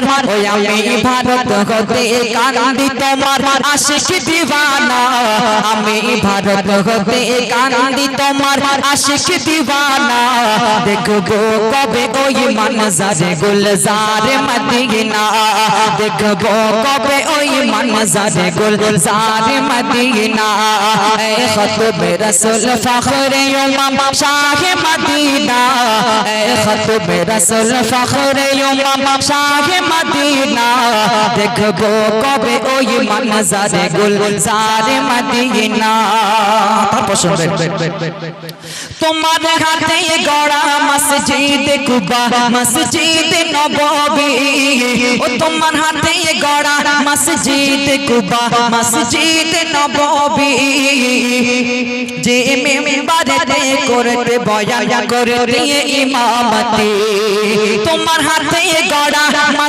তোমার ওই আমি ভারত হতে কান্দি তোমার আশিক দিওয়ানা আমি ভারত হতে কান্দি তোমার আশিক দিওয়ানা দেখবো কবে ওই মনজারে গুলজারে মদিনা দেখবো কবে ওই মনজারে গুলজারে মদিনা এ খতব রসুল ফখরে উম্মাম শাহ মদিনা এ খতব রসুল ফখরে উম্মাম শাহ মদিনা দেখবো কবে ওই মনজারে গুলজারে মদিনা তোমার হাতে গড়া মসজিদ কুবা মসজিদ নববী ও তোমার হাতে গড়া মসজিদ কুবা মসজিদ নববী যে মিম্বরেতে করতে বয়ান করতে ইমামতি তোমার হাতে গড়া